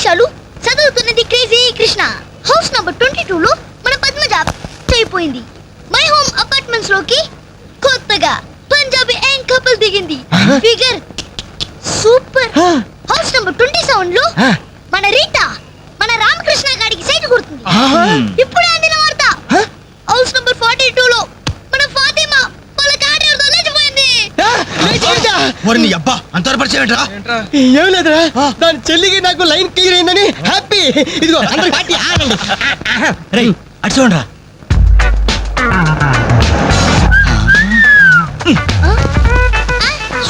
నిమిషాలు. చదువుతున్నది crazy Krishna. House number 22 లో మన పద్మజ అయిపోయింది. మై హోమ్ అపార్ట్మెంట్స్ లోకి కొత్తగా పంజాబీ యాంగ్ కపుల్ దిగింది. Figure super. హౌస్ నంబర్ 27 లో మన రీటా మన రామకృష్ణ గారికి సైట్ కొడుతుంది. ఇప్పుడు అందిన వార్త. హౌస్ నంబర్ 42 లో మన ఫాతిమా వాళ్ళ గాడితో లేచిపోయింది. ఏం లేదురా, దాని చెల్లికి నాకు లైన్ క్లియర్ అయిందని హ్యాపీ. ఇదిగో అందరికి పార్టీ ఆడండి. అటు చూడరా.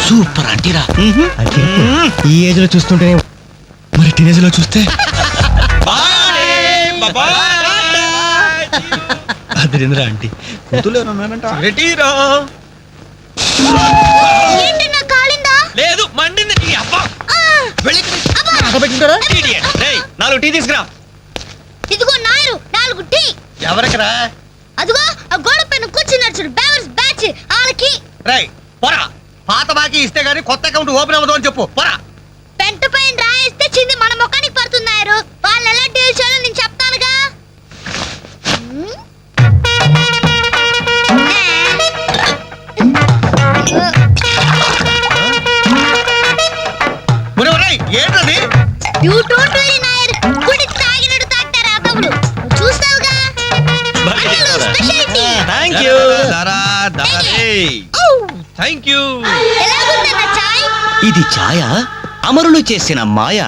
సూపర్ అంటీరా. ఈ ఏజ్ లో చూస్తుంటే మరి టీనేజ్ లో చూస్తే అదిరింద్రా ఆంటీ. ఏంటన్నా కాలిందా? లేదు మండింది. నాలుగు టీ తీసుకురా. ఇదిగో నాయరు 4 టీ. ఎవరికరా? అదిగో ఆ గోడ పైన కూర్చున్నాడు చూడు, బేవర్స్ బ్యాచ్ వాళ్ళకి. రై పోరా, పాత బాకీ ఇస్తే గానీ కొత్త అకౌంట్ ఓపెన్ అవ్వదు అని చెప్పు. పోరా. పెంట పైన రాయిస్తే చింది మన ముఖానికి పడుతున్నారు. వాళ్ళు ఎలా డీల్ చేయాలో నేను చెప్తానుగా. ఏంటది? You don't worry Nair. గుడి తాగినట్టు తాగుతారు అదవులు. చూస్తావుగా. స్పెషాలిటీ. థాంక్యూ. థాంక్యూ. ఎలాగుందన్న చాయ్? ఇది ఛాయ అమరులు చేసిన మాయ.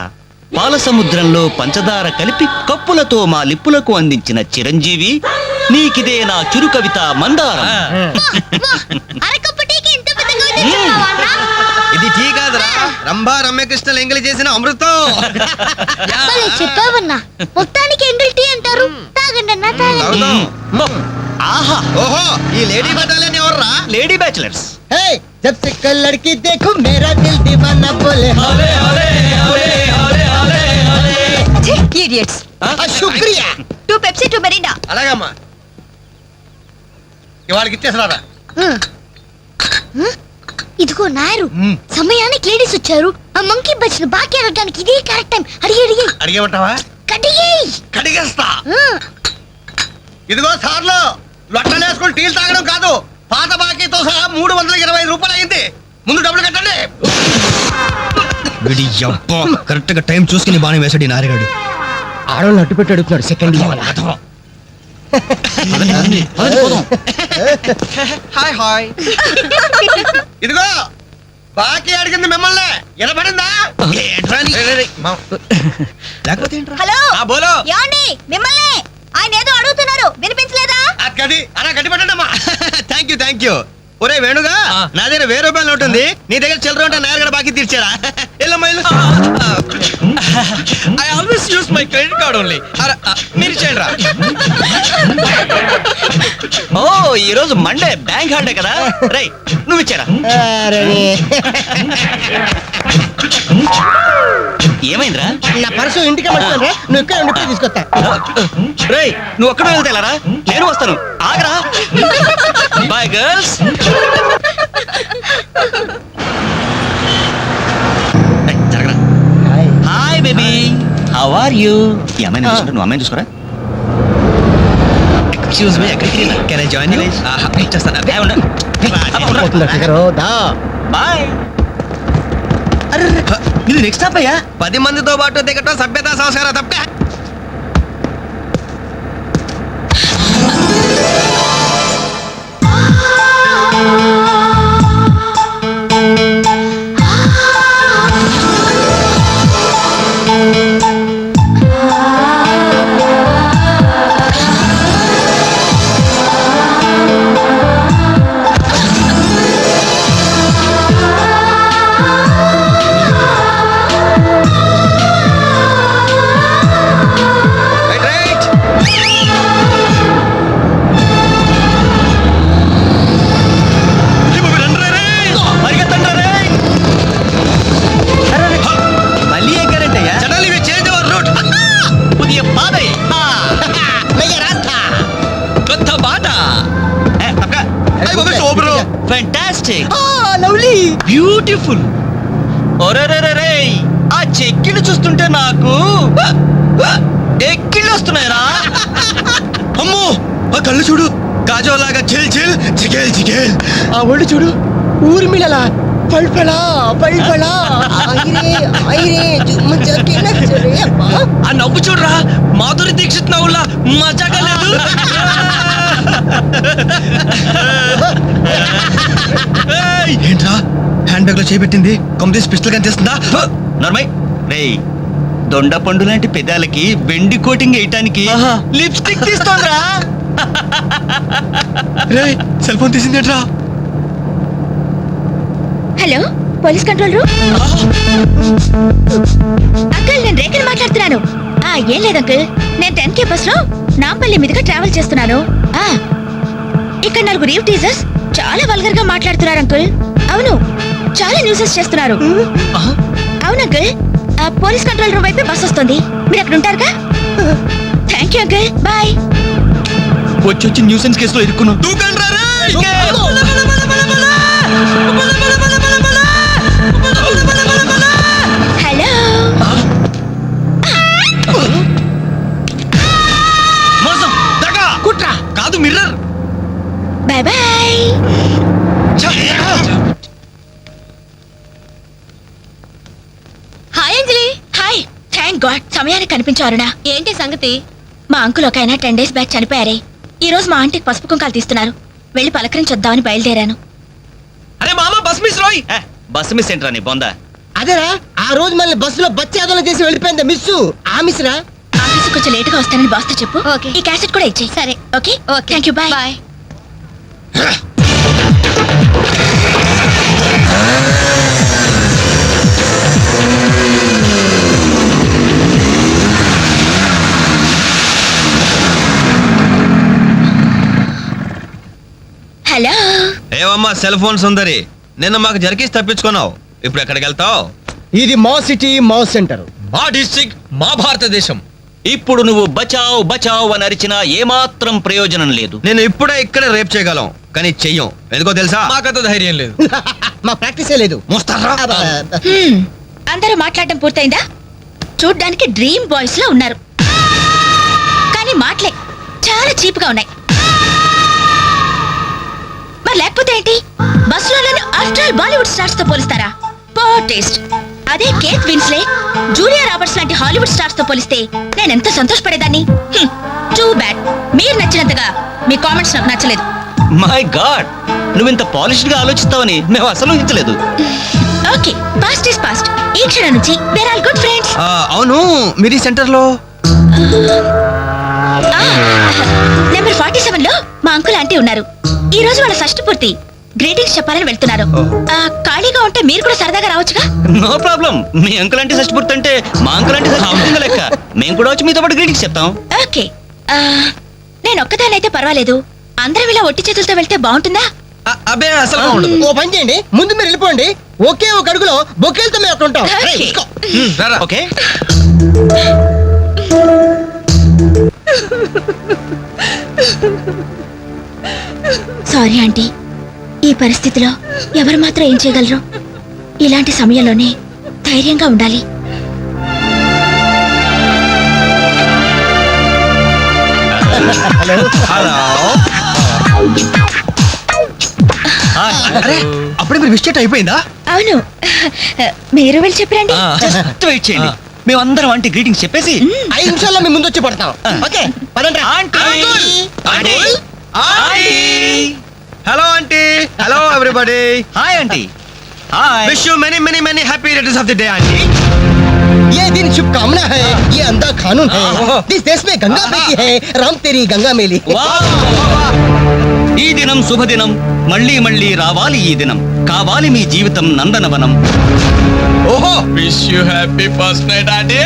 పాల సముద్రంలో పంచదార కలిపి కప్పులతో మా లిప్పులకు అందించిన చిరంజీవి. నీకిదే నా చురు కవిత మందారం. అరకప్పు టీకి ఇంత పెద్ద కవిత చెప్పావా? ఇది టీ కాదురా, రంభా రమ్యకృష్ణ ఎంగిలి చేసిన అమృతం. చెప్పావన్నా. మొత్తానికి ఎంగిల్ టీ అంటారు. తాగండి అన్న, తాగండి. ఆహా, ఓహో, ఈ లేడీ బటాలియన్ ఎవర్రా? Lady bachelors. हे जब से कल लड़की देखो मेरा दिल दीवाना बोले हले हले हले हले हले हले idiots. शुक्रिया. 2 Pepsi 2 Mirinda. అలాగమ్మా, ఇవాళకి ఇచ్చేసరారా. ఇదిగో నాయరు, సమయానికి లేడీస్ వచ్చారు. ఆ మంకీ బచ్ను బాకీ అడగడానికి ఇదే కరెక్ట్ టైం. అడిగి అడిగేమంటావా? కడిగేస్తా. ఇదిగో సార్లు, లొట్టలు వేసుకుని టీలు తాగడం కాదు, పాత బాకీతో సహా 325 రూపాయలు అయింది. ముందు డబ్బులు కట్టండి. కరెక్ట్ గా టైం చూసుకుని బాగానే వేసాడు ఈ నారిగాడు. ఆడవాళ్ళు అడ్డు పెట్టి అడుగుతున్నాడు. Second hi hi. ఇదిగో బాకీ అడిగింది మిమ్మల్ని, వినపడిందా? లేకపోతే హలో ఏమండి, మిమ్మల్ని ఆయన ఏదో అడుగుతున్నారు, వినిపించలేదా? అది అలా గట్టి పెట్టండి అమ్మా. Thank you. ఒరే వేణుగా, నా దగ్గర 1000 రూపాయలు ఉంటుంది, నీ దగ్గర చిల్లర ఉంటే నేరుగా బాకీ తీర్చారా? I always use my credit card only. మీరు చేయండి రా. ఓ, ఈ రోజు మండే, బ్యాంక్ హాలిడే కదా. రై నువ్వు ఇచ్చారా? ఏమైందిరా? నా పర్సు ఇంటికి మర్చిపోయాను. నువ్వు ఇక్కడ ఉండి తీసుకొస్తా. రై నువ్వు ఒక్కడే వెళ్తే ఎలారా? నేను వస్తాను, ఆగరా. Boy girls. జరగరా. Hi baby, how are you? ఈ అమ్మాయిని చూసుకుంటా, నువ్వు అమ్మాయిని చూసుకోరా. ఎక్స్క్యూజ్ మీ, ఎక్కడికి? Can I join you? ఇచ్చేస్తాను. బాయ్. ఇది నెక్స్ట్ స్టాప్ అయ్యా. 10 మందితో పాటు దిగటం సభ్యతా సంస్కారం తప్పే. Fantastic. Lovely. Beautiful. ఒరేరేరే, ఆ చెక్కిని చూస్తుంటే నాకు కళ్ళు చూడు కాజోలాగా చిల్ చిల్ చిగేల్ చిగేల్. ఆ ఒళ్ళు చూడు ఊర్మిళలా పల్పలా పల్పలా ఐరే ఆ నవ్వు చూడరా మాధురి దీక్షిత్ నవ్వులా మజాగా లేదు. ఏంట్రా హ్యాండ్ బ్యాగ్ లో చేపెట్టింది కంప్లీట్ పిస్టల్ కనిపిస్తుందా? నర్మయ్ రేయ్ దొండ పండు లాంటి పెదాలకి వెండి కోటింగ్ వేయటానికి ఆహా. లిప్స్టిక్ తీస్తోందిరా. రేయ్ సెల్ ఫోన్ తీసిందేంట్రా? Hello police control room. Uncle నేను రేఖని మాట్లాడుతున్నాను. ఏం లేదు అంకుల్, నేను 10K బస్ లో నాంపల్లి మీదుగా ట్రావెల్ చేస్తున్నాను. ఇక్కడ 4 రీవ్ టీజర్స్ చాలా వల్గర్ గా మాట్లాడుతున్నారు అంకుల్. అవును, చాలా న్యూసెస్ చేస్తున్నారు. అవును అంకుల్, పోలీస్ కంట్రోల్ రూమ్ వైపు బస్ వస్తుంది. మీరు అక్కడ ఉంటారుగా? Thank you uncle, bye. వచ్చి న్యూసెన్స్ కేసులో ఇరుక్కున్నావు. దూకండ్రా రేయ్. హలో మోసం దగ కుట్ర కాదు mirror. Bye bye. Hi Anjali. Hi, thank god సమయానికి కనిపించారునా. ఏంటి సంగతి? మా అంకుల్ ఒక ఆయన 10 days బ్యాక్ చనిపోయారే. ఈ రోజు మా ఆంటీకి పసుపు కుంకాలు తీస్తున్నారు. వెళ్ళి పలకరించొద్దామని బయలుదేరాను. అరే మామ బస్ మిస్ రోయ్. బస్ మిస్ ఏంట్రా నీ బొందా? అదేరా ఆ రోజు మళ్ళీ బస్సులో బచ్చాదోళన చేసి వెళ్ళిపోయింది మిస్సు. ఆ మిస్రా ఆఫీస్ కొంచెం లేట్ గా వస్తానని బాస్తో చెప్పు. ఓకే. ఈ క్యాసెట్ కూడా ఇచ్చేయి. సరే. Okay okay, thank you, bye bye. Hello ఏవమ్మా సెల్ ఫోన్ సుందరి, నిన్న మాకు జరిగేసి తప్పించుకున్నావు. ఇప్పుడు ఎక్కడికి వెళ్తావు? ఇది మా సిటీ మా సెంటర్. మా డిస్ట్రిక్ట్ మా భారతదేశం. ఇప్పుడు నువ్వు బచావ్ బచావ్ అని అరిచినా ఏమాత్రం ప్రయోజనం లేదు. నేను ఇప్పుడే ఇక్కడ రేప్ చేయగలం, కానీ చెయ్యం. ఎందుకో తెలుసా? మాకంత ధైర్యం లేదు. మా ప్రాక్టీసే లేదు. మోస్తారా? అందరూ మాట్లాడడం పూర్తయిందా? చూడ్డానికి డ్రీమ్ బాయ్స్ లో ఉన్నారు, కానీ మాటలే చాలా చీప్ గా ఉన్నాయి. మరి లేకపోతే ఏంటి? బస్సులో నన్ను ఆఫ్టర్ ఆల్ బాలీవుడ్ స్టార్స్ తో పోలిస్తారా? Poor taste. అదే కేత్ విన్స్లే, జూలియా రాబర్ట్స్ లాంటి హాలీవుడ్ స్టార్స్ తో పోలిస్తే నేను ఎంత సంతోషపడేదాన్ని. టూ బ్యాడ్, మీరు నచ్చినంతగా మీ కామెంట్స్ నాకు నచ్చలేదు. మై గాడ్, నువ్వు ఇంత పాలిష్డ్ గా ఆలోచిస్తావని మేము అసలు ఊహించలేదు. Okay, past is past. ఈ క్షణం నుంచి వేర్ ఆల్ గుడ్ ఫ్రెండ్స్. అవును, మీరు ఈ సెంటర్ లో నెంబర్ 47 లో మా అంకుల్ ఆంటీ ఉన్నారు. ఈ రోజు వాళ్ళ షష్ఠి పూర్తి, గ్రీటింగ్స్ చెప్పాలని వెళ్తున్నారు. ఖాళీగా ఉంటే మీరు కూడా సరదాగా రావచ్చుగా? No problem. మీ అంకుల్ అంటే షష్టిపూర్తి అంటే మా అంకుల్ అంటే షష్టిపూర్తి లెక్క. మేము కూడా వచ్చి మీతో పాటు గ్రీటింగ్స్ చెప్తాం. ఓకే, నేను ఒక్కదానైతే పర్వాలేదు. అందరం ఇలా ఒట్టి చేతులతో వెళ్తే బాగుంటుందా? అబ్బే అసలు ఉండదు. ఓ పని చేయండి, ముందు మీరు వెళ్ళిపోండి. ఒకే ఒక అడుగులో బొక్కేలతో మేము అక్కడ ఉంటాం. Okay. రేయ్, తీసుకో. ఓకే. సారీ ఆంటీ, ఈ పరిస్థితిలో ఎవరు మాత్రం ఏం చేయగలరు? ఇలాంటి సమయంలోనే ధైర్యంగా ఉండాలి. హలో. అరే అప్పుడే మీరు విష్ అయిపోయిందా? అవును, మీరు వెళ్ళి చెప్పరండి. జస్ట్ వెయిట్ చేయండి. మేమందరం ఆంటీ గ్రీటింగ్స్ చెప్పేసి 5 నిమిషాల్లో మేము ముందు వచ్చి పడతాం. ఓకే పదండి. Hello aunty. Hello everybody. Hi aunty. Hi. Wish you many many many happy returns of the day aunty. ये दिन शुभकामना है, ये अंधा कानून है. इस देश में गंगा बहती है, राम तेरी गंगा मेली. ఈ దినం శుభదినం. మళ్ళీ మళ్ళీ రావాలి ఈ దినం. కావాలి మీ జీవితం నందనవనం. ఓహో, wish you happy first night aunty.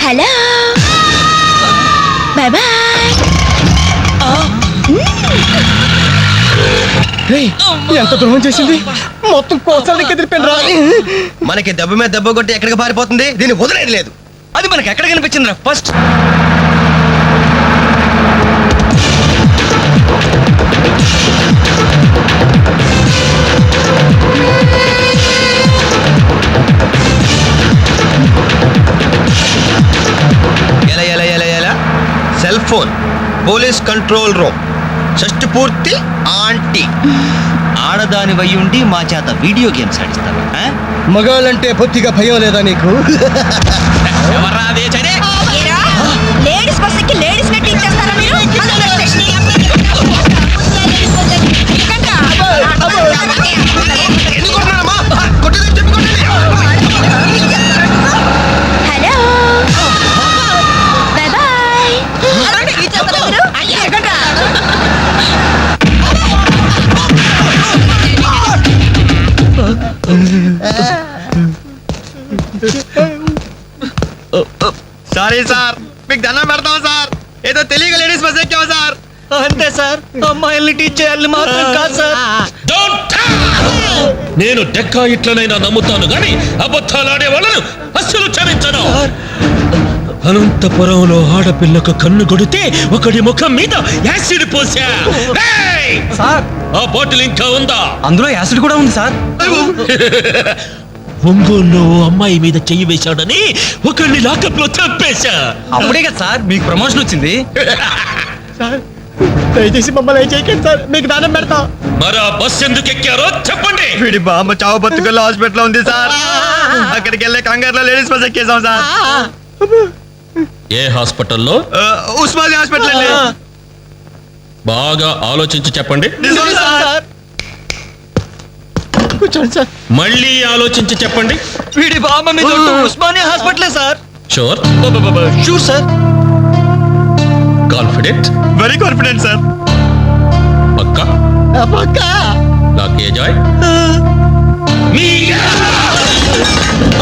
Hello, bye bye. ఎంత ద్రోహం చేసింది మొత్తం కోసాలకి ఎదిరిపోయిన రా మనకి దెబ్బ మీద దెబ్బ కొట్టి ఎక్కడికి పారిపోతుంది, దీన్ని వదిలేదు లేదు. అది మనకి ఎక్కడ కనిపించిందిరా ఫస్ట్? ఎలా ఎలా ఎలా ఎలా cell phone, police control room, షష్టి పూర్తి ఆంటీ. ఆడదాని వయ్యుండి మా చేత వీడియో గేమ్స్ ఆడిస్తావా? ఆ? మగాళ్ళంటే బొత్తిగా భయం లేదా నీకు? ఎవర్రా అదే చరే? లేడీస్ బస్ ఎక్కి లేడీస్ ని టీచ్ చేస్తారా మీరు? Hello bye bye. Sorry sir, మీకు దండం పెడతాం సార్. ఏదో తెలియక లేడీస్ బస్ ఎక్కాం సార్. అంతే సార్, అమ్మాయిల్ని టీచ్ చేయాలని మాత్రం కాదు సార్. నేను డెక్కా ఇట్లనైనా నమ్ముతాను గాని అబద్ధాలాడే వాళ్ళను అస్సలు క్షమించను. అనంతపురంలో ఆడపిల్లకు కన్ను కొడితే ఒకడి ముఖం మీద యాసిడ్ పోసా. ఏయ్! ఆ బాటిల్ ఇంకా ఉందా? అందులో యాసిడ్ కూడా ఉంది సార్. ఒంగోలులో అమ్మాయి మీద చెయ్యి వేశాడని ఒకడిని లాకప్ లో చంపేశా. అప్పుడే కదా సార్ మీకు ప్రమోషన్ వచ్చింది. దయచేసి మమ్మల్ని చేయకండి సార్, మీకు దానం పెడతాం. మరి ఆ బస్ ఎందుకు ఎక్కారో చెప్పండి. వీడి బామ్మ చావు బతుకుల్లో హాస్పిటల్ ఉంది సార్. అక్కడికి వెళ్ళే కంగారులో లేడీస్ బస్ ఎక్కేసాం సార్. ఏ హాస్పిటల్లో? ఉస్మానియా హాస్పిటల్ అండి. బాగా ఆలోచించి చెప్పండి. నిజం సార్. కూర్చోండి సార్. మళ్ళీ ఆలోచించి చెప్పండి. వీడి బామ్మ మీద ఉస్మానియా హాస్పిటలే sir. Sure? Sure sir. Confident? Very confident sir. పక్కా? పక్కా. నాకే జాయ్.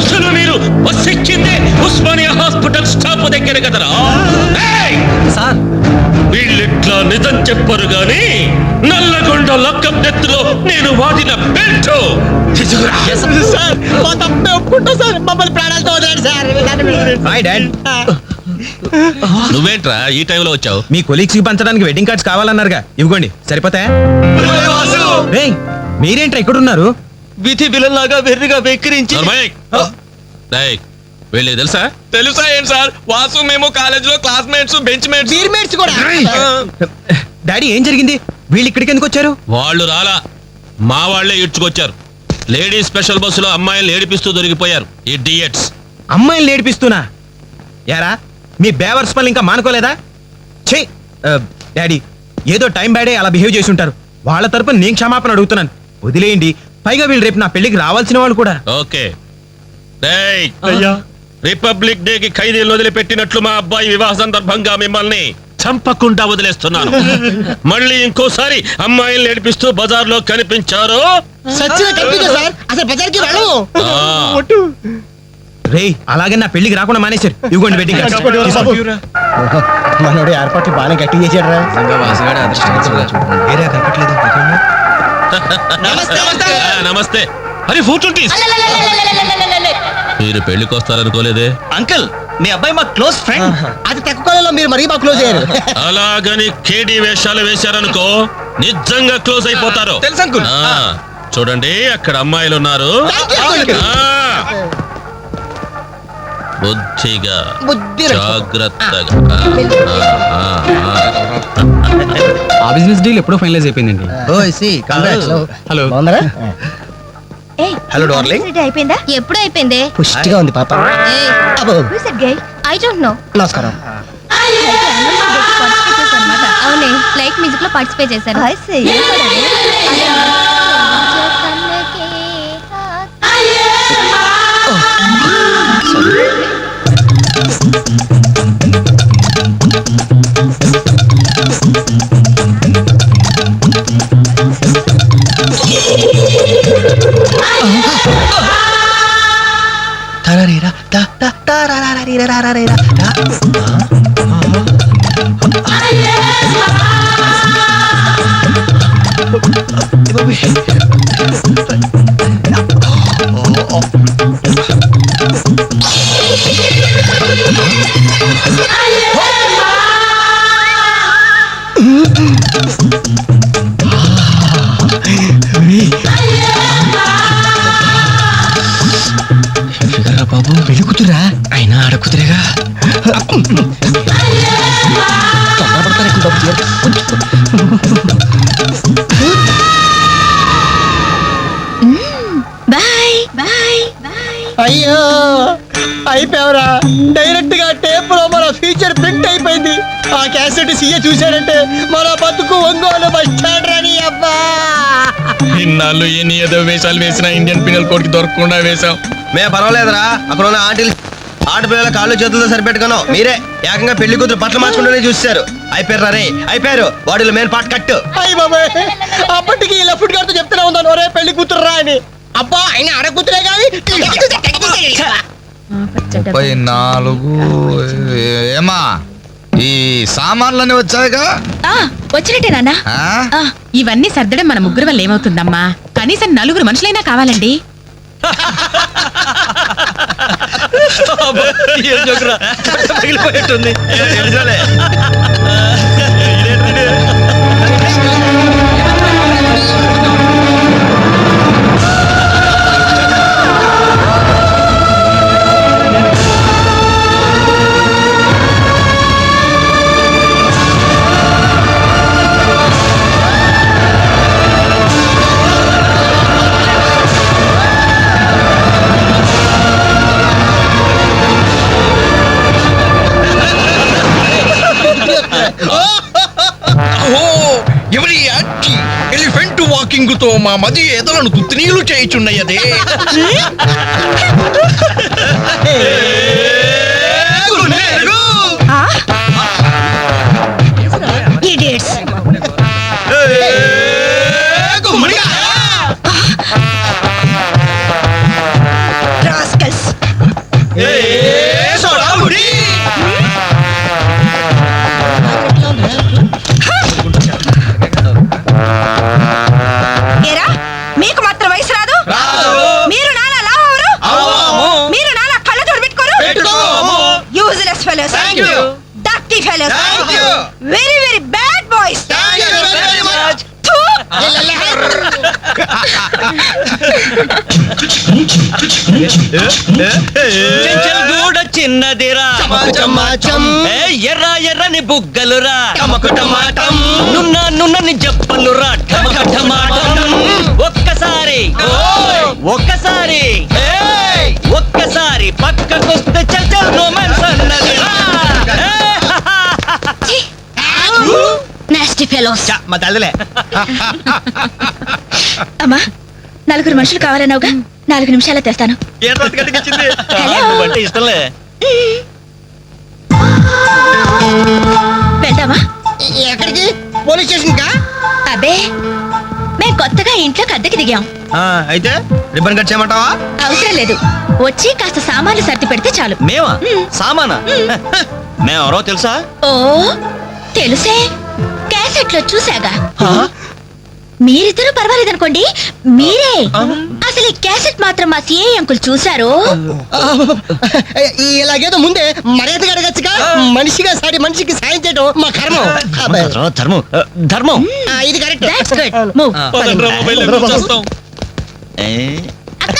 అసలు మీరు బస్ ఎక్కిందే ఉస్మానియా హాస్పిటల్ స్టాప్ దగ్గర కదరా? ఏయ్! సార్ వీళ్ళిట్లా నిజం చెప్పరు గాని నల్లగొండ లక్కప్ డెత్తులో నేను వాడిన బెల్ట్ సార్ మా తప్పే ఒప్పుకుంటాం సార్, మమ్మల్ని ప్రాణాలతో వదిలేండి సార్. Hi dad. నువ్వేంట్రా ఈ టైంలో వచ్చావు? మీ కొలీగ్స్ కి పంచడానికి వెడ్డింగ్ కార్డ్స్ కావాలన్నారుగా, ఇవ్వండి సరిపోతాయా? ఏయ్, మీరేంట్రా ఇక్కడ ఉన్నారు? విధి బిలలాగా వెర్రిగా వెక్కిరించి వీళ్ళే తెలుసా? తెలుసా ఏంటి సార్, వాసు మేము కాలేజ్ లో క్లాస్మేట్స్, బెంచ్ మేట్స్. బీర్మేట్స్ కూడా. డాడీ ఏం జరిగింది? వీళ్ళు ఇక్కడికి ఎందుకు వచ్చారు? వాళ్ళు రాలా, మా వాళ్లే ఇడ్చుకొచ్చారు. లేడీస్ స్పెషల్ బస్సులో అమ్మాయిలు ఏడిపిస్తూ దొరికిపోయారు ఇడియట్స్. అమ్మాయిని ఏడిపిస్తున్నా? యారా మీ బేవర్స్ పనులు ఇంకా మానుకోలేదా? ఛీ డాడీ, ఏదో టైం బ్యాడే అలా బిహేవ్ చేసి ఉంటారు. వాళ్ళ తరపున నేను క్షమాపణ అడుగుతున్నాను, వదిలేయండి. పైగా వీళ్ళు రేపు నా పెళ్లికి రావాల్సిన వాళ్ళు కూడా. ఓకే. రిపబ్లిక్ డే కి ఖైదీలు వదిలిపెట్టినట్లు మా అబ్బాయి వివాహ సందర్భంగా మిమ్మల్ని చంపకుండా వదిలేస్తున్నాను. మళ్ళీ ఇంకోసారి అమ్మాయిలు ఏడిపిస్తూ బజార్లో కనిపించారు సచ్చిన కనిపించా సార్, అసలు బజార్కి వెళ్ళము. రే అలాగే నా పెళ్లికి రాకుండా మానేశారు. ఇవ్వండి వెడ్డింగ్ కార్డ్స్. మనోడు ఏర్పాట్లు బాగానే గట్టి చేశాడు రా. నమస్తే. అరే 420. మీరు పెళ్లికి వస్తారనుకోలేదే. అంకుల్, మీ అబ్బాయి మా క్లోజ్ ఫ్రెండ్. అది తక్కువ కాలంలో మీరు మరీ బాగా క్లోజ్ అయ్యారు. అలాగని కేడి వేషాలు వేశారనుకో నిజంగా క్లోజ్ అయిపోతారు. తెలుసు అంకుల్. చూడండి అక్కడ అమ్మాయిలు ఉన్నారు. బుద్ధిగా జాగ్రత్తగా. ఆ బిజినెస్ డీల్ ఎప్పుడో ఫైనలైజ్ అయిపోయిందండి. హలో బాగున్నారా? Hello darling. అయిపోయిందా? ఎప్పుడు అయిపోయింది? పుష్టిగా ఉంది పాప. అబ్బో. I don't know. నమస్కారం. అవునే, లైక్ మ్యూజిక్ లో పార్టిసిపేట్ చేశాను. Bye bye bye. అయ్యో అయిపోయావరా, డైరెక్ట్ గా టేప్ లో మన ఫ్యూచర్ ప్రింట్ అయిపోయింది. ఆ క్యాసెట్ సీఏ చూశాడంటే మన బతుకు ఒంగోలు బస్ స్టాండ్ రాని అబ్బా. ఇన్నాళ్ళు ఎన్ని ఏదో వేషాలు వేసినా ఇండియన్ పీనల్ కోడ్ కి దొరకకుండా వేశాం. మే పర్వాలేదురా, అక్కడ ఉన్న ఆంటీలు ఆడపిల్లల కాళ్ళు చేతులతో సరిపెట్టుకున్నాం. మీరే ఏకంగా పెళ్లి కూతురు బట్టలు మార్చుకుంటూనే చూస్తారు. అయిపోయారు రే, అయిపోయారు. బాడీలో మెయిన్ పార్ట్ కట్టు. అయ్యి బాబాయ్, అప్పటికి ఇలా ఫుడ్ గారితో చెప్తూనే ఉన్నాను, ఒరే పెళ్లి కూతురు రా అని. అబ్బా ఆయన ఆడకూతురే కానీ 34 ఏమా ఈ సామాన్లన్నీ వచ్చాయిగా? వచ్చినట్టే నాన్న. ఆ? ఇవన్నీ సర్దడం మన ముగ్గురు వల్ల ఏమవుతుందమ్మా? కనీసం 4 మనుషులైనా కావాలండి. ఏం జోకురా? పగిలిపోయేట్టుంది. ఎవరి యాక్టి ఎలిఫెంట్ వాకింగ్ తో మా మది ఎదలను తుత్తినీలు చేయుచున్నయదే. ఇడియట్స్. రాస్కల్స్. ఏరా, మీకు మాత్రం వయసు రాదు? మీరు నాలా లావరు? మీరు నాలా కళ్ళజోడు పెట్టుకోరు? Useless fellows, dirty fellows, very very bad boys. Chenchal గూడ చిన్నదిరా, ఏ ఎర్ర ఎర్రని బుగ్గలురా, నున్న నున్నని జప్పలురా, ఠమఠమాటం. ఒక్కసారి ఒక్కసారి ఒక్కసారి పక్కకొస్తే చల్ రొమాన్స్ అన్నదిరా. Nasty fellows. మా తల్లిలే. అమ్మా 4 మనుషులు కావాలన్నావుగా, 4 నిమిషాలు తెస్తాను. అంటే ఇష్టంలే. వెళ్దామా? ఎక్కడికి? పోలీస్ స్టేషన్ కా? అబ్బే, మేం కొత్తగా ఇంట్లోకి అద్దెకి దిగాం. అయితే రిబ్బన్ కట్ చేయమంటావా? అవసరం లేదు, వచ్చి కాస్త సామాన్లు సర్ది పెడితే చాలు. మేమా? సామానా? మేమెవరో తెలుసా? ఓ తెలుసే, క్యాసెట్ లో చూసాగా. మీరిద్దరూ పర్వాలేదనుకోండి, మీరే అసలు ఈ క్యాసెట్ మాత్రం మా సిఐ అంకుల్ చూసారు. ఇలాగేదో ముందే మర్యాదగా అడగచ్చుగా. మనిషిగా సాటి మనిషికి సాయం చేయడం మా కర్మం. ధర్మం ధర్మం. ఇది కరెక్ట్. That's good. Move. అక్క,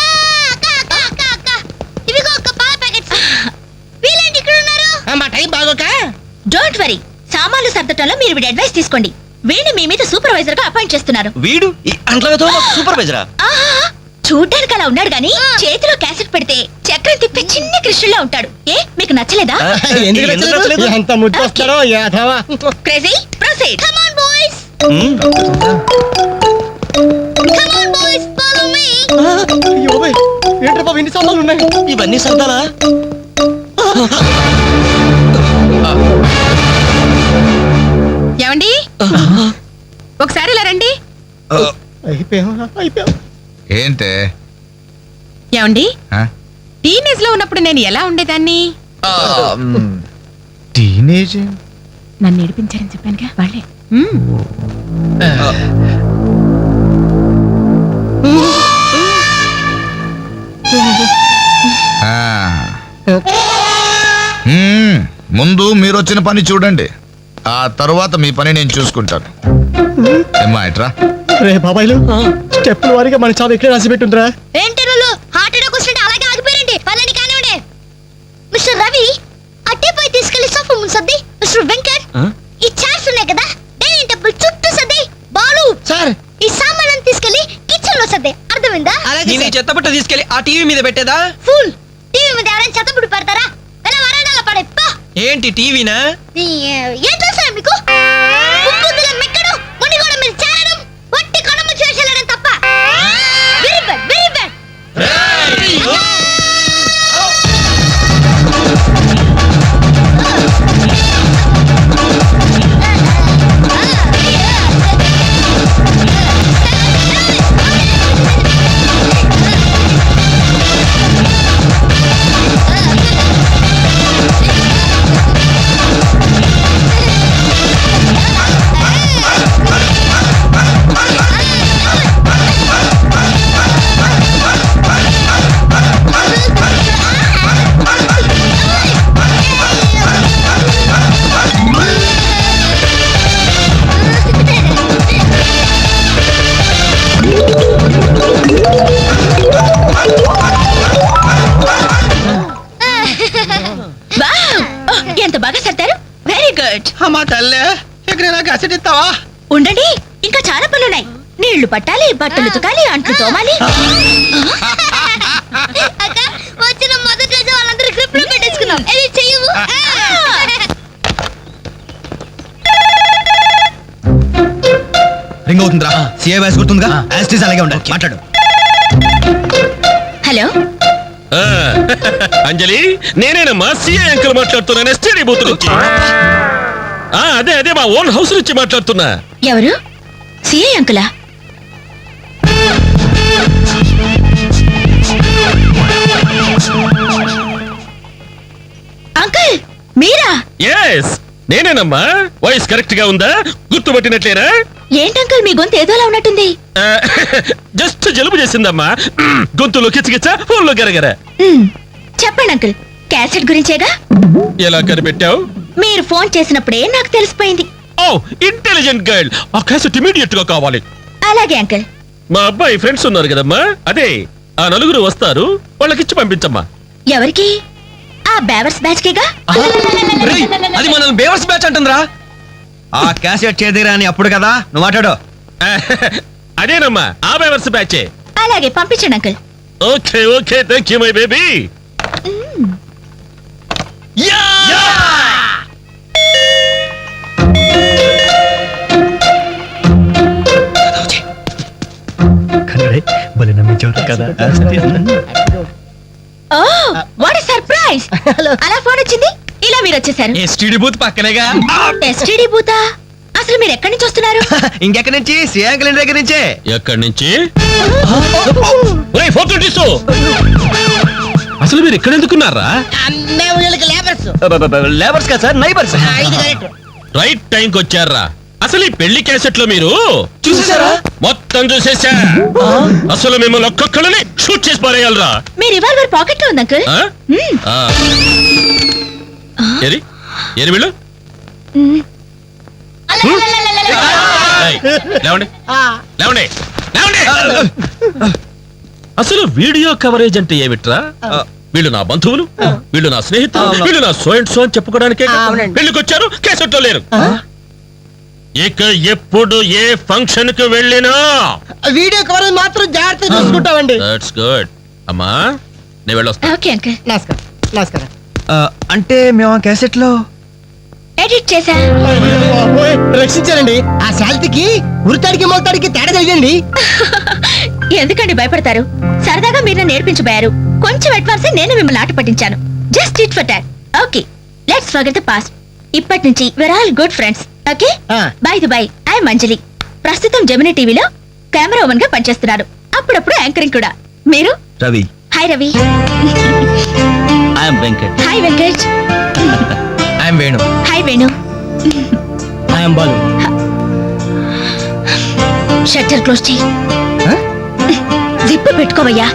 అక్క, అక్క, అక్క, అక్క. ఇవిగో అక్క పాల ప్యాకెట్స్. వీళ్ళేంటి ఇక్కడ ఉన్నారు? మా టైం బాగోక. డోంట్ వరీ, సామాన్లు సర్దటంలో మీరు వీడి అడ్వైస్ తీసుకోండి. వీడిని మీ మీద సూపర్వైజర్ గా అపాయింట్ చేస్తున్నారు. వీడు అంట్లతో సూపర్వైజరా? ఆహా, చూడ్డానికి అలా ఉన్నాడు గానీ చేతిలో క్యాసెట్ పెడితే చక్రం తిప్పే చిన్న కృష్ణులా ఉంటాడు. ఏ మీకు నచ్చలేదా? ఎందుకు నచ్చలేదు? ఎంత ముద్దు వస్తారో యాదవా. Crazy proceed. Come on boys, come on boys, follow me. ఏంట్రా బాబు ఇన్ని సామాన్లు ఉన్నాయి? ఇవన్నీ సర్దాలా? ఏమండి, ఒకసారి ఇలా రండి. అయిపోయాం. ఏంటే? ఏమండి, ఆ? టీనేజ్ లో ఉన్నప్పుడు నేను ఎలా ఉండేదాన్ని? టీనేజ్ నన్ను ఏడిపించారని చెప్పానుగా వాళ్ళే. ముందు మీరు వచ్చిన పని చూడండి, ఆ తరువాత మీ పని నేను చూసుకుంటాను. ఏమ్మా ఇట్రా. రే బాబాయ్లు, స్టెప్పుల వారిగా మన చావు ఎక్కడ రాసి పెట్టుందిరా. ఏంటి రోలు హార్ట్ అటాక్ వస్తుంటే అలాగే ఆగిపోయారండి. పళ్ళని కానివ్వండి. మిస్టర్ రవి, అట్టే పోయి తీసుకెళ్లి సోఫా ముందు సర్ది. మిస్టర్ వెంకట్, ఈ చైర్స్ చెత్తపట్ట తీసుకెళ్లి ఆ టీవీ మీద పెట్టేదా? ఫుల్ టీవీ మీద ఎవరైనా చెత్తపుడు పెడతారా? ఎలా వరండాలో పడే పో. ఏంటి టీవీనా? ఏం చూసారు మీకు? ఉప్పుద్దులో మెక్కడం, మునిగోడ మీద చేరడం, వట్టి కొనము చేసేయడం తప్ప. Very bad, very bad. ఎంత బాగా సర్దారు. Very good. అమ్మా తల్లే, ఎక్కడైనా కసటి ఇస్తావా? ఉండండి, ఇంకా చాలా పనులున్నాయి. నీళ్లు పట్టాలి, బట్టలు ఉతకాలి, అంట్లు తోమాలి. అక్క వచ్చిన మొదటి రోజు వాళ్ళందరూ గ్రిప్ లో పెట్టేసుకున్నాం. ఇది చెయ్యవు. రింగ్ అవుతుందిరా. CA voice గుర్తుందిగా? యాస్టీస్ అలాగే ఉండాలి. మాట్లాడు. హలో, ఆ, అంజలి, నేనేనమ్మా సిఐ అంకుల్ మాట్లాడుతున్నాను, ఎస్టీడీ బూత్ నుంచి. అదే అదే మా ఓన్ హౌస్ నుంచి మాట్లాడుతున్నా. ఎవరు? సిఐ అంకులా? అంకుల్ మీరా? ఎస్, నేనేనమ్మా. వాయిస్ కరెక్ట్ గా ఉందా? గుర్తుపట్టినట్లేనా? ఏంటంకుల్ మీ గొంతు ఏదోలా ఉన్నట్టుంది. జస్ట్ జలుబు చేసిందమ్మా. గొంతులో కిచకిచ, ఫోన్లో గరగర. చెప్పండి అంకుల్, క్యాసెట్ గురించేగా? ఎలా కనిపెట్టావు? మీరు ఫోన్ చేసినప్పుడే నాకు తెలిసిపోయింది. ఓ, ఇంటెలిజెంట్ గర్ల్. ఆ క్యాసెట్ ఇమీడియట్ గా కావాలి. అలాగే అంకుల్. మా అబ్బాయి ఫ్రెండ్స్ ఉన్నారు కదమ్మా, అదే ఆ నలుగురు వస్తారు, వాళ్ళకిచ్చి పంపించమ్మా. ఎవరికి? ఆ బేవర్స్ బ్యాచ్ కేగా? అది మనల్ని బేవర్స్ బ్యాచ్ అంటుందిరా. ఆ క్యాసెట్ చేదిరా అని అప్పుడు కదా నువ్వు మాట్లాడు. అదేనమ్మా, ఆ బేవర్స్ బ్యాచే. అలాగే పంపించండి uncle. Okay okay, thank you my baby. Oh what a surprise. అలా ఫోన్ వచ్చింది, ఇలా మీరు వచ్చేసారు. ఎస్టీడీ బూత్ పక్కనేగా. ఎస్టీడీ బూతా? అసలు మీరు ఎక్కడి నుంచి వస్తున్నారు? ఇంకెక్కడి నుంచి? సిఏ అంకుల్ ఇంటి దగ్గర నుంచే. ఎక్కడి నుంచి? ఒరేయ్, ఫోటో తీసు. అసలు మీరు ఎక్కడ ఎందుకున్నారా? మేము వీళ్ళకి లేబర్స్. లేబర్స్ కదా సార్, నైబర్స్. రైట్ టైంకి వచ్చారా? అసలు ఈ పెళ్లి క్యాసెట్ లో మీరు చూసేసారా? మొత్తం చూసేసా. అసలు మిమ్మల్ని ఒక్కొక్కళ్ళని షూట్ చేసి పారేయాలరా. మీ రివాల్వర్ పాకెట్ లో ఉంది అంకుల్. ఏరి ఏరి వీళ్ళు. ఏయ్, లేవండి లేవండి లేవండి. అసలు వీడియో కవరేజ్ అంటే ఏమిట్రా? వీళ్ళు నా బంధువులు, వీళ్ళు నా స్నేహితులు, వీళ్ళు నా సో అండ్ సో అని చెప్పుకోవడానికే పెళ్లికి వచ్చారు, క్యాసెట్ లో లేరు. ఇక ఎప్పుడు ఏ ఫంక్షన్ కి వెళ్ళినా వీడియో కవరేజ్ మాత్రం జాగ్రత్తగా చూసుకుంటామండి. That's good. అమ్మా నేను వెళ్ళొస్తా. Okay uncle. నమస్కారం. నమస్కారం. అంటే మేము ఆ క్యాసెట్ లో ఎడిట్ చేశా. రక్షించారండి. ఆ శాలిటీకి ఉరితాడికి మొలతాడికి తేడా తెలియండి. ఎందుకండి భయపడతారు? సరదాగా మీరు నేర్పించబోయారు. కొంచెం అడ్వాన్స్ నేను మిమ్మల్ని ఆట పట్టించాను. Just it for tat. Okay, let's forget the past. ఇప్పటి నుంచి we're all good friends. Okay, by the way, I'm Anjali. ప్రస్తుతం జెమినీ టీవీలో కెమెరా ఉమెన్ గా పనిచేస్తున్నారు. అప్పుడప్పుడు యాంకరింగ్ కూడా. మీరు? Ravi. Hi Ravi. I'm Venkat. Hi Venkat. I'm Venu. Hi Venu. I'm Balu. Shutter close చేయి. జిప్పు పెట్టుకోవయ్యా.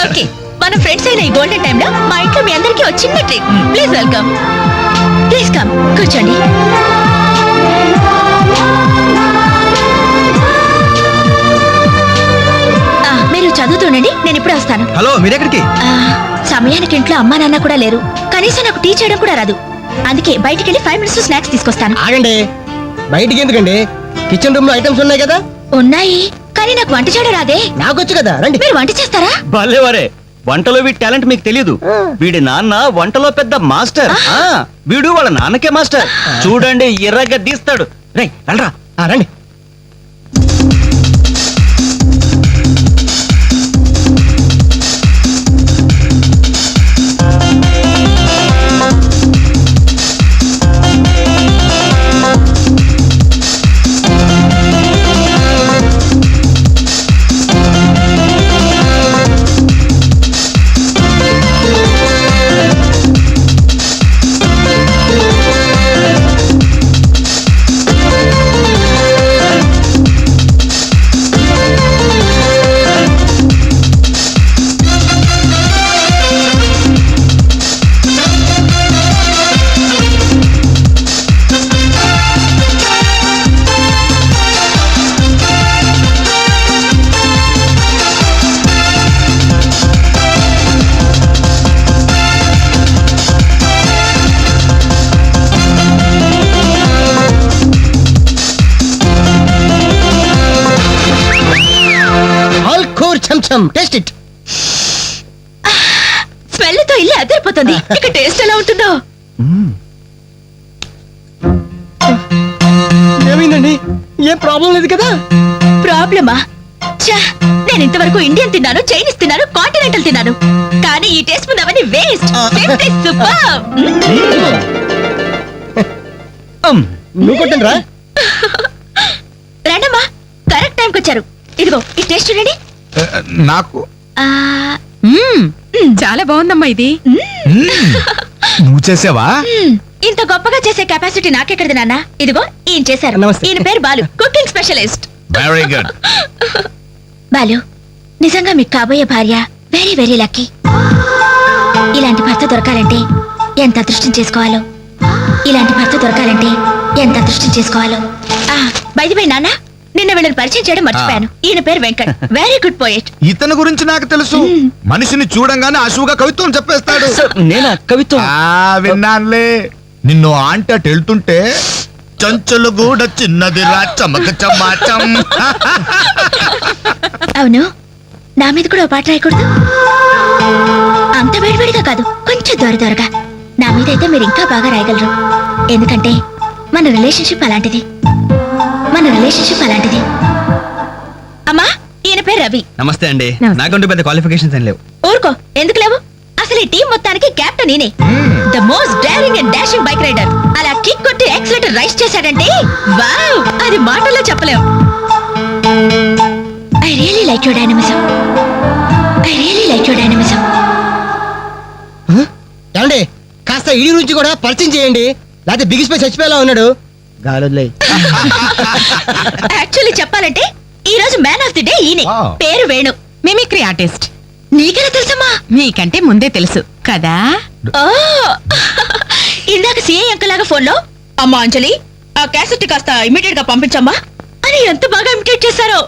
ఓకే, మన ఫ్రెండ్స్ అయిన ఈ గోల్డెన్ టైమ్ లో మా ఇంట్లో మీ అందరికీ ఒక చిన్న treat. Please welcome. Please come, కూర్చోండి. మీరు చదువుతుండండి, నేను ఇప్పుడే వస్తాను. హలో, మీరెక్కడికి? సమయానికి ఇంట్లో అమ్మా నాన్న కూడా లేరు. కనీసం నాకు టీ చేయడం కూడా రాదు. అందుకే బయటికి వెళ్ళి 5 minutes స్నాక్స్ తీసుకొస్తాను. ఆగండి, బయటికి ఎందుకండి? కిచెన్ రూమ్ లో ఐటమ్స్ ఉన్నాయి కదా? ఉన్నాయి, కానీ నాకు వంట చేయడం రాదే. నాకొచ్చు కదా, రండి. మీరు వంట చేస్తారా? భలేవరే, వంటలో వీడి టాలెంట్ మీకు తెలియదు. వీడి నాన్న వంటలో పెద్ద మాస్టర్. వీడు వాళ్ళ నాన్నకే మాస్టర్. చూడండి, ఎర్రగా తీస్తాడు. రేయ్ వెళ్ళరా. రండి. Taste it. స్మెల్ తో ఇల్లు అదిరిపోతుంది. ఇక టేస్ట్ ఎలా ఉంటుందో. ఏమైందండి? ఏం ప్రాబ్లం లేదు కదా? ప్రాబ్లమా? ఛా, నేను ఇంతవరకు ఇండియన్ తిన్నాను, చైనీస్ తిన్నాను, కాంటినెంటల్ తిన్నాను, కానీ ఈ టేస్ట్ ముందు అవన్నీ వేస్ట్. సూపర్. నువ్వు కొట్టండి రా. రండమ్మా, కరెక్ట్ టైంకి వచ్చారు. ఇదిగో ఈ టేస్ట్ చూడండి. నాకు ఆ, చాలా బాగుందమ్మా ఇది. నువ్వు చేసావా? ఇంత గొప్పగా చేసే కెపాసిటీ నాకెక్కడిది నాన్న. ఇదిగో ఈయన చేశారు. నమస్తే. ఈయన పేరు Balu, cooking specialist. Very good. Balu, నిజంగా మీకు కాబోయే భార్య వెరీ వెరీ లక్కీ. ఇలాంటి భర్త దొరకాలంటే ఎంత అదృష్టం చేసుకోవాలో. ఇలాంటి భర్త దొరకాలంటే ఎంత అదృష్టం చేసుకోవాలో. బైది బై నాన్న, నిన్న వీళ్ళని పరిచయం చేయడం మర్చిపోయాను. ఈయన పేరు వెంకట్, వెరీ గుడ్ పోయెట్. ఇతని గురించి నాకు తెలుసు. మనిషిని చూడంగానే అశువుగా కవిత్వం చెప్పేస్తాడు. నేనా కవిత్వం? విన్నానులే. నిన్ను ఆంటీ అటు వెళ్తుంటే చంచలు కూడా చిన్నది రా చమక చమాచం. అవును, నా మీద కూడా ఓ పాట రాయకూడదు? అంత వేడివేడిగా కాదు, కొంచెం దొరగా. నా మీద అయితే మీరు ఇంకా బాగా రాయగలరు. ఎందుకంటే మన రిలేషన్షిప్ అలాంటిది. అమ్మా, ఈయన పేరు రవి. నమస్తే అండి. నాకంటూ పెద్ద క్వాలిఫికేషన్స్ ఏం లేవు. ఊరుకో, ఎందుకు లేవు? అసలు ఈ టీం మొత్తానికి కెప్టెన్ ఈయనే. The most daring and dashing bike rider. అలా కిక్ కొట్టి యాక్సిలేటర్ రైస్ చేశాడంటే వావ్, అది మాటల్లో చెప్పలేం. I really like your dynamism. ఏమండి, కాస్త ఇడి నుంచి కూడా పరిచయం చేయండి, లేకపోతే బిగిసిపోయి చచ్చిపోయేలా ఉన్నాడు. గాలి యాక్చువల్లీ చెప్పాలంటే ఈ రోజు మ్యాన్ ఆఫ్ ది డే ఈయనే. Wow. పేరు వేణు, మిమిక్రీ ఆర్టిస్ట్. నీకెలా తెలుసమ్మా? మీకంటే ముందే తెలుసు కదా. ఓ, ఇందాక సిఐ అంకుల్ లాగా ఫోన్ లో అమ్మా అంజలి, ఆ క్యాసెట్ కాస్త ఇమీడియట్ గా పంపించమ్మా అని ఎంత బాగా ఇమిటేట్ చేశారో.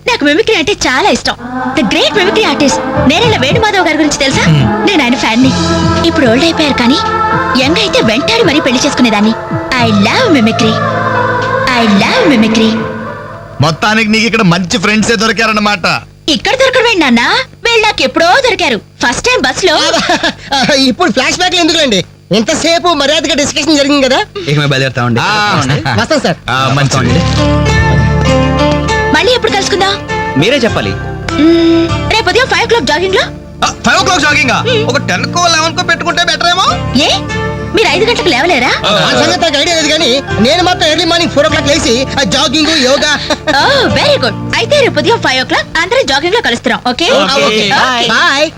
నాకు మిమిక్రీ అంటే చాలా ఇష్టం. The great mimicry artist Nerella Venumadhav గారి గురించి తెలుసా? నేను ఆయన ఫ్యాన్ ని. ఇప్పుడు ఓల్డ్ అయిపోయారు, కానీ యంగ్ అయితే వెంటాడి మరీ పెళ్లి చేసుకునేదాన్ని. I love mimicry. మొత్తానికి నీకు ఇక్కడ మంచి ఫ్రెండ్సే దొరికారన్నమాట. ఇక్కడ దొరకడం నాన్న, వీళ్ళు నాకు ఎప్పుడో దొరికారు. ఫస్ట్ టైం బస్ లో. ఇప్పుడు ఫ్లాష్ బ్యాక్ ఎందుకులేండి, ఎంతసేపు మర్యాదగా డిస్కషన్ జరిగింది కదా. ఇక మేము బయలుదేరుతామండి. వస్తాం సార్. మంచిది. మళ్ళీ ఎప్పుడు కలుసుకుందాం? మీరే చెప్పాలి. రేపు ఉదయం 5 o'clock జాగింగ్ లో. 5 o'clock జాగింగ్ ఒక 10 కో 11 కో పెట్టుకుంటే బెటర్ ఏమో. ఏ, మీరు 5 గంటలకు లేవలేరా? ఆ సంగతి నాకు ఐడియా లేదు, కానీ నేను మాత్రం ఎర్లీ మార్నింగ్ 4 o'clock లేసి జాగింగ్, యోగా. Very good. అయితే రేపు ఉదయం 5 o'clock అందరూ జాగింగ్ లో కలుస్తున్నాం. Okay, Okay. బాయ్.